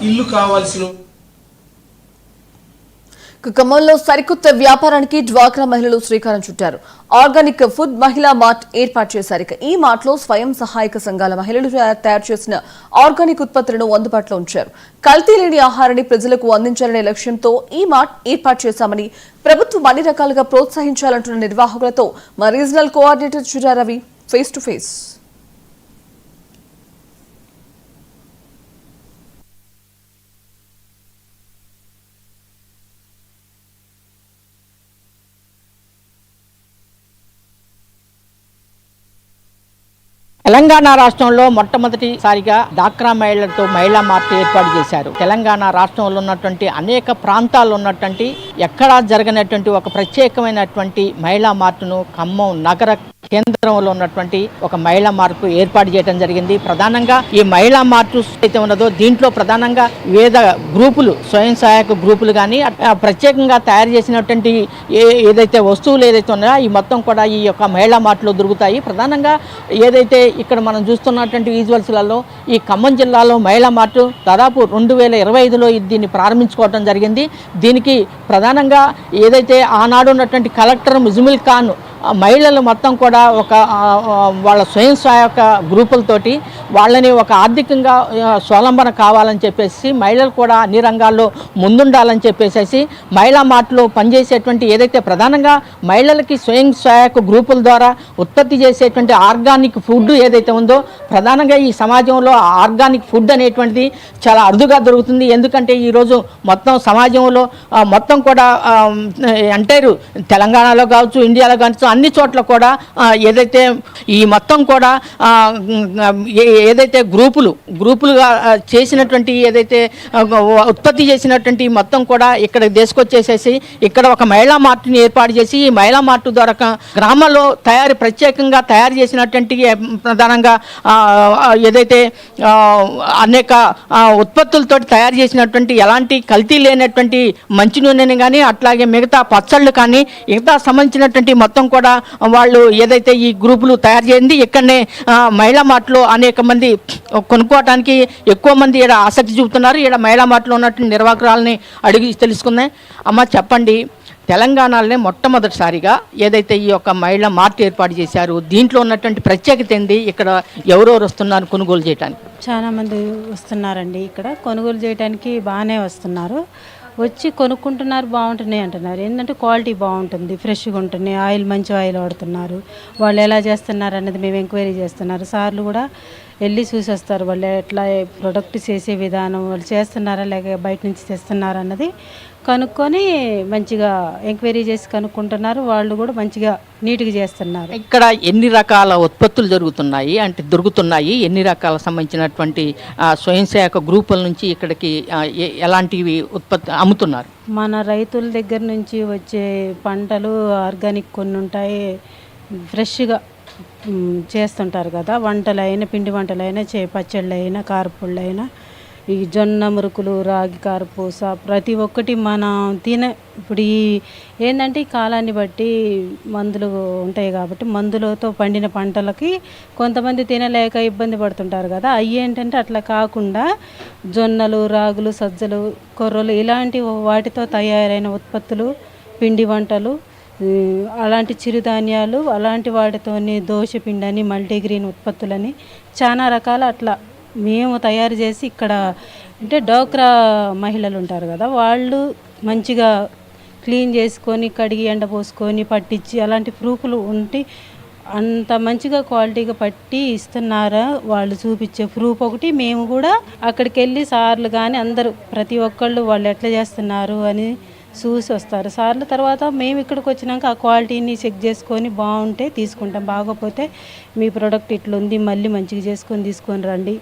ఇల్లు కావాల్సిన ఖమ్మంలో సరికొత్త వ్యాపారానికి డ్వాక్రా మహిళలు శ్రీకారం చుట్టారు. ఆర్గానిక్ ఫుడ్ మహిళా మార్ట్ ఏర్పాటు చేశారు. ఈ మార్ట్ లో స్వయం సహాయక సంఘాల మహిళలు తయారు చేసిన ఆర్గానిక్ ఉత్పత్తులను అందుబాటులో ఉంచారు. కల్తీ లేని ఆహారాన్ని ప్రజలకు అందించాలనే లక్ష్యంతో ఈ మార్ట్ ఏర్పాటు చేశామని ప్రభుత్వం అన్ని రకాలుగా ప్రోత్సహించాలంటున్న నిర్వాహకులతో మా regional coordinator Chura Ravi face to face. Telangana రాష్ట్రంలో మొట్టమొదటిసారిగా డాక్రా మహిళలతో మహిళా మార్ట్ ఏర్పాటు చేశారు. తెలంగాణ రాష్ట్రంలో ఉన్నటువంటి అనేక ప్రాంతాల్లో ఉన్నటువంటి ఎక్కడా జరగనటువంటి ఒక ప్రత్యేకమైనటువంటి మహిళా మార్టును ఖమ్మం నగర కేంద్రంలో ఉన్నటువంటి ఒక మహిళా మార్పు ఏర్పాటు చేయడం జరిగింది. ప్రధానంగా ఈ మహిళా మార్టు అయితే ఉన్నదో దీంట్లో ప్రధానంగా వివిధ గ్రూపులు స్వయం సహాయక గ్రూపులు కానీ ప్రత్యేకంగా తయారు చేసినటువంటి ఏదైతే వస్తువులు ఏదైతే ఉన్నాయో ఈ మొత్తం కూడా ఈ యొక్క మహిళా మార్టులో దొరుకుతాయి. ప్రధానంగా ఏదైతే ఇక్కడ మనం చూస్తున్నటువంటి విజువల్స్లలో ఈ ఖమ్మం జిల్లాలో మహిళా మార్టు దాదాపు 2025లో దీన్ని ప్రారంభించుకోవడం జరిగింది. దీనికి ప్రధానంగా ఏదైతే ఆనాడు ఉన్నటువంటి కలెక్టర్ ముజమిల్ ఖాన్ మహిళలు మొత్తం కూడా ఒక వాళ్ళ స్వయం సహాయక గ్రూపులతోటి వాళ్ళని ఒక ఆర్థికంగా స్వలంబన కావాలని చెప్పేసి మహిళలు కూడా అన్ని రంగాల్లో ముందుండాలని చెప్పేసి మహిళా మార్ట్లో పనిచేసేటువంటి ఏదైతే ప్రధానంగా మహిళలకి స్వయం సహాయక గ్రూపుల ద్వారా ఉత్పత్తి చేసేటువంటి ఆర్గానిక్ ఫుడ్ ఏదైతే ఉందో ప్రధానంగా ఈ సమాజంలో ఆర్గానిక్ ఫుడ్ అనేటువంటిది చాలా అరుదుగా దొరుకుతుంది. ఎందుకంటే ఈరోజు మొత్తం సమాజంలో మొత్తం కూడా అంటారు తెలంగాణలో కావచ్చు ఇండియాలో కావచ్చు అన్ని చోట్ల కూడా ఏదైతే ఈ మొత్తం కూడా ఏదైతే గ్రూపులుగా చేసినటువంటి ఏదైతే ఉత్పత్తి చేసినటువంటి మొత్తం కూడా ఇక్కడ తీసుకొచ్చేసేసి ఇక్కడ ఒక మహిళా మార్టుని ఏర్పాటు చేసి ఈ మహిళా మార్టు ద్వారా గ్రామాల్లో ప్రత్యేకంగా తయారు చేసినటువంటి ప్రధానంగా ఏదైతే అనేక ఉత్పత్తులతో తయారు చేసినటువంటి ఎలాంటి కల్తీ లేనటువంటి మంచి నూనెని కానీ అట్లాగే మిగతా పచ్చళ్ళు కానీ మిగతా సంబంధించినటువంటి మొత్తం కూడా వాళ్ళు ఏదైతే ఈ గ్రూపులు తయారు చేసింది ఇక్కడనే మహిళా మార్ట్లో అనేక మంది కొనుక్కోవడానికి ఎక్కువ మంది ఇక్కడ ఆసక్తి చూపుతున్నారు. ఇక్కడ మహిళా మార్ట్లో ఉన్నటువంటి నిర్వాహకురాలని అడిగి తెలుసుకుందాం. అమ్మ చెప్పండి, తెలంగాణలోనే మొట్టమొదటిసారిగా ఏదైతే ఈ యొక్క మహిళా మార్ట్ ఏర్పాటు చేశారు దీంట్లో ఉన్నటువంటి ప్రత్యేకత ఏంది? ఇక్కడ ఎవరెవరు వస్తున్నారు కొనుగోలు చేయడానికి? చాలా మంది వస్తున్నారండి. ఇక్కడ కొనుగోలు చేయడానికి బాగానే వస్తున్నారు. వచ్చి కొనుక్కుంటున్నారు, బాగుంటున్నాయి అంటున్నారు. ఏంటంటే క్వాలిటీ బాగుంటుంది, ఫ్రెష్గా ఉంటుంది, ఆయిల్ మంచి ఆయిల్ వాడుతున్నారు. వాళ్ళు ఎలా చేస్తున్నారు అన్నది మేము ఎంక్వైరీ చేస్తున్నారు. సార్లు కూడా వెళ్ళి చూసి వస్తారు. వాళ్ళు ఎట్లా ప్రొడక్ట్ చేసే విధానం, వాళ్ళు చేస్తున్నారా లేక బయట నుంచి తెస్తున్నారా అన్నది కనుక్కొని మంచిగా ఎంక్వైరీ చేసి కనుక్కుంటున్నారు. వాళ్ళు కూడా మంచిగా నీట్గా చేస్తున్నారు. ఇక్కడ ఎన్ని రకాల ఉత్పత్తులు దొరుకుతున్నాయి? ఎన్ని రకాల సంబంధించినటువంటి స్వయం సహాయక గ్రూపుల నుంచి ఇక్కడికి ఎలాంటివి ఉత్పత్తి అమ్ముతున్నారు? మన రైతుల దగ్గర నుంచి వచ్చే పంటలు ఆర్గానిక్ కొన్ని ఉంటాయి, ఫ్రెష్గా చేస్తుంటారు కదా. వంటలైనా పిండి వంటలైనా పచ్చళ్ళైనా కారపొళ్ళైనా ఈ జొన్న మురుకులు రాగి కారపూస ప్రతి ఒక్కటి మనం ఇప్పుడు ఏంటంటే ఈ కాలాన్ని బట్టి మందులు ఉంటాయి కాబట్టి మందులతో పండిన పంటలకి కొంతమంది తినలేక ఇబ్బంది పడుతుంటారు కదా. అవి ఏంటంటే అట్లా కాకుండా జొన్నలు రాగులు సజ్జలు కొర్రలు ఇలాంటి వాటితో తయారైన ఉత్పత్తులు పిండి వంటలు అలాంటి చిరుధాన్యాలు అలాంటి వాటితోని దోశపిండని మల్టీగ్రీన్ ఉత్పత్తులని చాలా రకాల అట్లా మేము తయారు చేసి ఇక్కడ అంటే డోక్రా మహిళలు ఉంటారు కదా, వాళ్ళు మంచిగా క్లీన్ చేసుకొని కడిగి ఎండపోసుకొని పట్టించి అలాంటి ప్రూఫ్లు ఉంటే అంత మంచిగా క్వాలిటీగా పట్టి ఇస్తున్నారా వాళ్ళు చూపించే ప్రూఫ్ ఒకటి. మేము కూడా అక్కడికి వెళ్ళి సార్లు కానీ అందరూ ప్రతి ఒక్కళ్ళు వాళ్ళు ఎట్లా చేస్తున్నారు అని చూసి వస్తారు సార్లు. తర్వాత మేము ఇక్కడికి వచ్చినాక ఆ క్వాలిటీని చెక్ చేసుకొని బాగుంటే తీసుకుంటాం, బాగోపోతే మీ ప్రోడక్ట్ ఇట్లుంది మళ్ళీ మంచిగా చేసుకొని తీసుకొని రండి.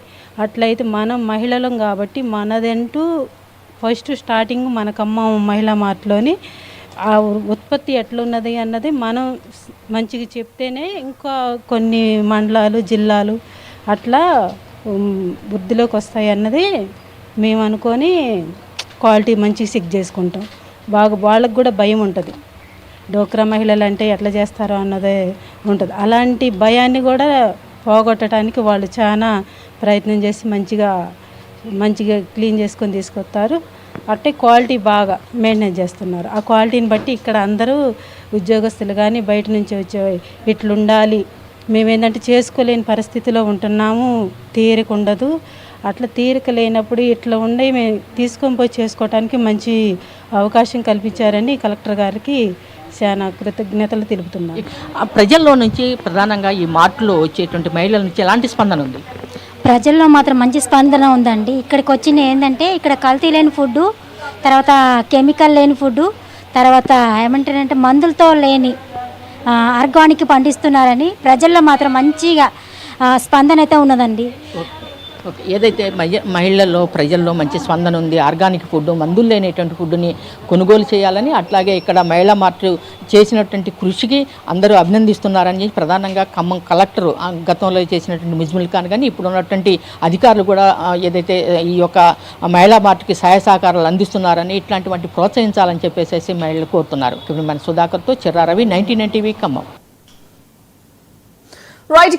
అట్లయితే మనం మహిళలం కాబట్టి మనదంటూ ఫస్ట్ స్టార్టింగ్ మన ఖమ్మం మహిళా మార్ట్లోని ఆ ఉత్పత్తి ఎట్లున్నది అన్నది మనం మంచిగా చెప్తేనే ఇంకా కొన్ని మండలాలు జిల్లాలు అట్లా వృద్ధిలోకి వస్తాయి అన్నది మేము అనుకొని క్వాలిటీ మంచిగా చెక్ చేసుకుంటాం. వాళ్ళకు కూడా భయం ఉంటుంది, డోక్రా మహిళలు అంటే ఎట్లా చేస్తారో అన్నదే ఉంటుంది. అలాంటి భయాన్ని కూడా పోగొట్టడానికి వాళ్ళు చాలా ప్రయత్నం చేసి మంచిగా మంచిగా క్లీన్ చేసుకొని తీసుకొస్తారు. అట్టే క్వాలిటీ బాగా మెయింటైన్ చేస్తున్నారు. ఆ క్వాలిటీని బట్టి ఇక్కడ అందరూ ఉద్యోగస్తులు కానీ బయట నుంచి వచ్చే ఇట్లుండాలి, మేమేంటంటే చేసుకోలేని పరిస్థితిలో ఉంటున్నాము, తీరిక ఉండదు. అట్లా తీరిక లేనప్పుడు ఇట్లా ఉండి మేము తీసుకొని పోయి చేసుకోవడానికి మంచి అవకాశం కల్పించారని కలెక్టర్ గారికి చాలా కృతజ్ఞతలు తెలుపుతున్నాను. ప్రజల్లో నుంచి ప్రధానంగా ఈ మార్టులో వచ్చేటువంటి మహిళల నుంచి ఎలాంటి స్పందన ఉంది? ప్రజల్లో మాత్రం మంచి స్పందన ఉందండి. ఇక్కడికి వచ్చిన ఏంటంటే ఇక్కడ కల్తీ లేని ఫుడ్డు, తర్వాత కెమికల్ లేని ఫుడ్డు, తర్వాత ఏమంటారంటే మందులతో లేని ఆర్గానిక్ పండిస్తున్నారని ప్రజల్లో మాత్రం మంచిగా స్పందన అయితే ఉన్నదండి. ఓకే, ఏదైతే మహిళల్లో ప్రజల్లో మంచి స్పందన ఉంది, ఆర్గానిక్ ఫుడ్, మందులు లేనటువంటి ఫుడ్ని కొనుగోలు చేయాలని, అట్లాగే ఇక్కడ మహిళా మార్టు చేసినటువంటి కృషికి అందరూ అభినందిస్తున్నారని ప్రధానంగా ఖమ్మం కలెక్టర్ గతంలో చేసినటువంటి ముజ్మిల్ ఖాన్ కానీ ఇప్పుడు ఉన్నటువంటి అధికారులు కూడా ఏదైతే ఈ యొక్క మహిళా మార్టుకి సహాయ సహకారాలు అందిస్తున్నారని, ఇట్లాంటివంటి ప్రోత్సహించాలని చెప్పేసి మహిళలు కోరుతున్నారు. మన సుధాకర్తో చిర్రా రవి, 99 టీవీ ఖమ్మం. రైట్,